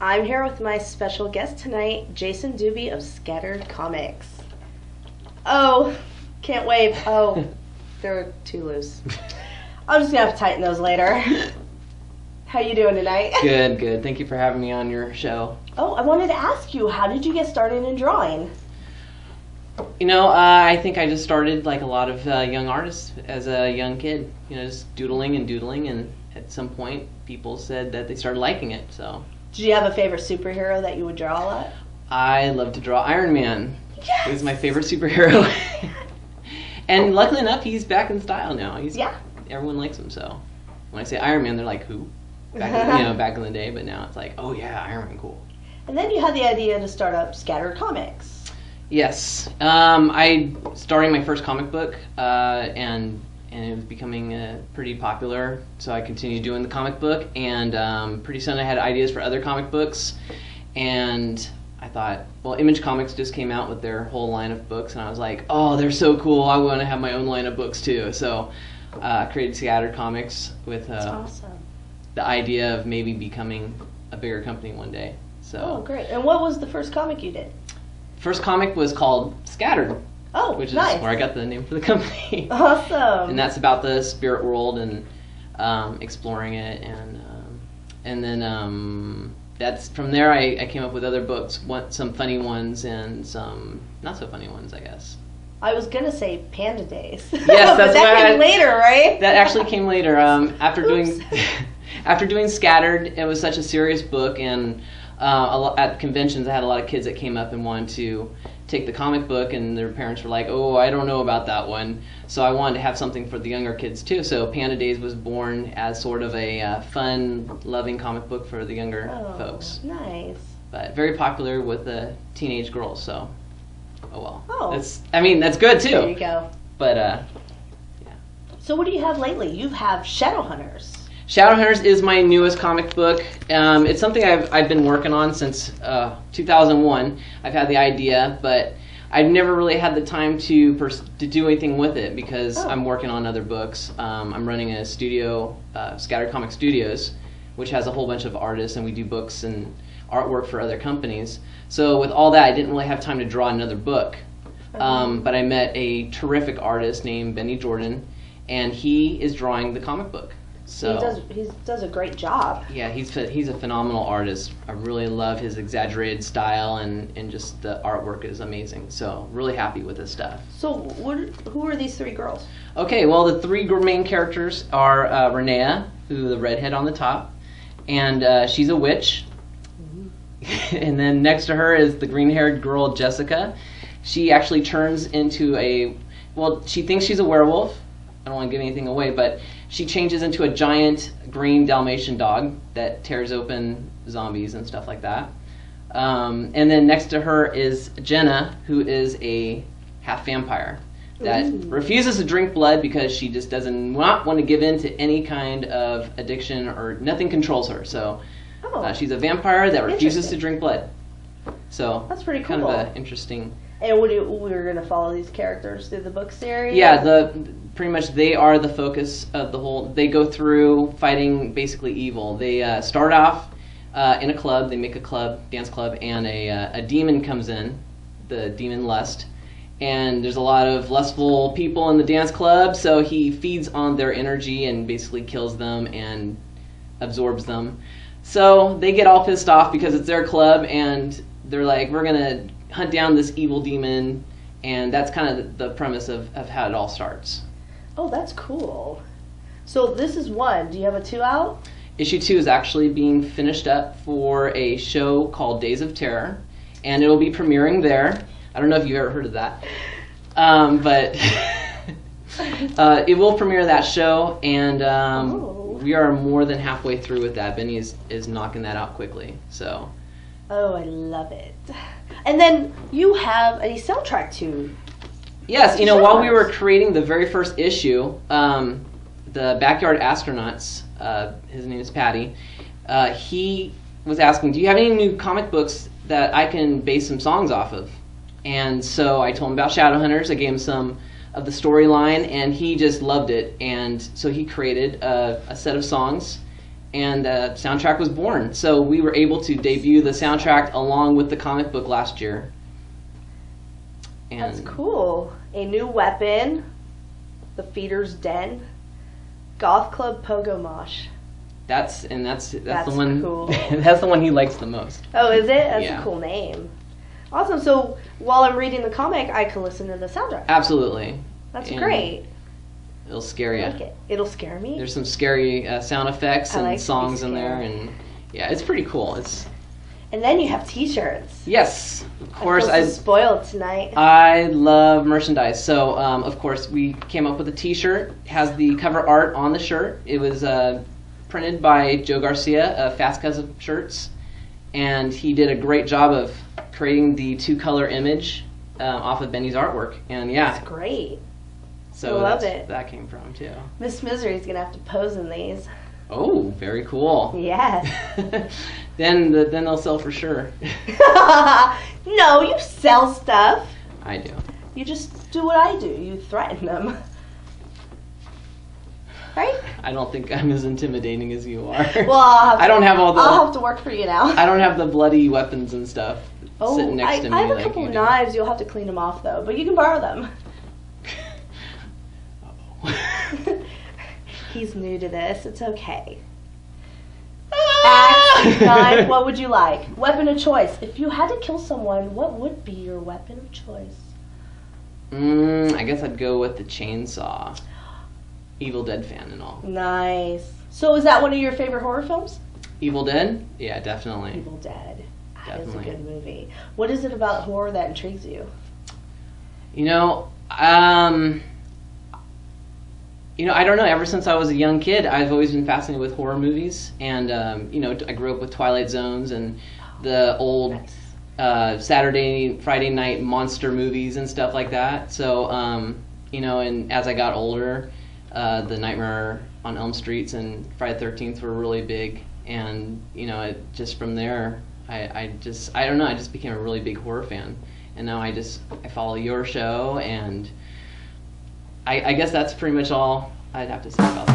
I'm here with my special guest tonight, Jason Dube of Scattered Comics. Oh, can't wave. Oh, they're too loose. I'm just gonna have to tighten those later. How you doing tonight? Good, good. Thank you for having me on your show. Oh, I wanted to ask you, how did you get started in drawing? I think I just started like a lot of young artists as a young kid. Just doodling, and at some point people said that they started liking it, so. Did you have a favorite superhero that you would draw a lot? I love to draw Iron Man. Yes! He's my favorite superhero. And luckily enough, he's back in style now. Everyone likes him, so. When I say Iron Man, they're like, who? Back in the day, but now it's like, oh yeah, Iron Man, cool. And then you had the idea to start up Scattered Comics. Yes. I starting my first comic book, and it was becoming pretty popular, so I continued doing the comic book, and pretty soon I had ideas for other comic books, and I thought, well, Image Comics just came out with their whole line of books, and I was like, oh, they're so cool, I want to have my own line of books too, so I created Scattered Comics with That's awesome. the idea of maybe becoming a bigger company one day. So. Oh, great. And what was the first comic you did? First comic was called Scattered. Oh, which is nice. where I got the name for the company. Awesome. And that's about the spirit world and exploring it, and then that's from there I came up with other books, some funny ones and some not so funny ones, I guess. I was gonna say Panda Days. Yes, that's but that came later, right? That actually came later. After doing Scattered, it was such a serious book, and at conventions I had a lot of kids that came up and wanted to take the comic book, and their parents were like, oh, I don't know about that one. So I wanted to have something for the younger kids too. So Panda Days was born as sort of a fun, loving comic book for the younger folks. Nice. But very popular with the teenage girls, so oh well. Oh. That's good too. There you go. But yeah. So what do you have lately? You have Shadowhunters. Shadowhunters is my newest comic book. It's something I've been working on since 2001. I've had the idea, but I've never really had the time to do anything with it because I'm working on other books. I'm running a studio, Scattered Comic Studios, which has a whole bunch of artists, and we do books and artwork for other companies. So with all that, I didn't really have time to draw another book. But I met a terrific artist named Benny Jordan, and he is drawing the comic book. So he does a great job. Yeah, he's a phenomenal artist. I really love his exaggerated style, and just the artwork is amazing. So really happy with his stuff. So who are these three girls? Okay, well the three main characters are Renea, who the redhead on the top, and she's a witch. And then next to her is the green-haired girl Jessica. She actually turns into she thinks she's a werewolf. I don't want to give anything away, but she changes into a giant green Dalmatian dog that tears open zombies and stuff like that. And then next to her is Jenna, who is a half vampire that refuses to drink blood because she just does not want to give in to any kind of addiction, or nothing controls her. So she's a vampire that refuses to drink blood. So that's pretty cool. Kind of an interesting. And we're going to follow these characters through the book series? Yeah, pretty much they are the focus of the whole. They go through fighting basically evil. They start off in a club. They make a dance club, and a demon comes in, the demon Lust. And there's a lot of lustful people in the dance club, so he feeds on their energy and basically kills them and absorbs them. So they get all pissed off because it's their club, and they're like, we're going to hunt down this evil demon, and that's kind of the premise of how it all starts. Oh, that's cool. So this is one. Do you have a 2 out? Issue 2 is actually being finished up for a show called Days of Terror, and it'll be premiering there. I don't know if you've ever heard of that, but it will premiere that show, and we are more than halfway through with that. Benny is knocking that out quickly. So. Oh, I love it. And then you have a soundtrack to. Yes, while we were creating the very first issue, the Backyard Astronauts, his name is Patty, he was asking, do you have any new comic books that I can base some songs off of? And so I told him about Shadowhunters. I gave him some of the storyline, and he just loved it. And so he created a set of songs, and the soundtrack was born. So we were able to debut the soundtrack along with the comic book last year. And That's cool. A new weapon, the Feeder's Den, Goth Club Pogo Mosh. That's the one. Cool. That's the one he likes the most. Oh, is it? That's Yeah. a cool name. Awesome. So while I'm reading the comic, I can listen to the soundtrack. Absolutely. That's And great. It'll scare you. I like it. It'll scare me. There's some scary sound effects I and like to be songs in there, scared. and yeah, it's pretty cool. And then you have T-shirts. Yes, of course. I feel so spoiled tonight. I love merchandise. So of course we came up with a T-shirt. It has the cover art on the shirt. It was printed by Joe Garcia of Fast Custom Shirts, and he did a great job of creating the 2-color image off of Benny's artwork. And yeah, That's great. so I love that's it. that came from too. Miss Misery's gonna have to pose in these. Oh, very cool. Yes. then they'll sell for sure. No, you sell stuff. I do. You just do what I do. You threaten them. Right? I don't think I'm as intimidating as you are. Well, I don't have all the. I'll have to work for you now. I don't have the bloody weapons and stuff Oh, sitting next to me. I have a like couple you do. knives. You'll have to clean them off though, but you can borrow them. Uh-oh. He's new to this. It's okay. Axe, knife, what would you like? Weapon of choice. If you had to kill someone, what would be your weapon of choice? I guess I'd go with the chainsaw. Evil Dead fan and all. Nice. So is that one of your favorite horror films? Evil Dead? Yeah, definitely. Evil Dead. That is a Definitely. good movie. What is it about horror that intrigues you? I don't know. Ever since I was a young kid, I've always been fascinated with horror movies, and I grew up with Twilight Zones and the old Nice. Saturday, Friday night monster movies and stuff like that. So, and as I got older, the Nightmare on Elm Streets and Friday the 13th were really big, and just from there, I don't know. I just became a really big horror fan, and now I follow your show, and I guess that's pretty much all I'd have to say about that.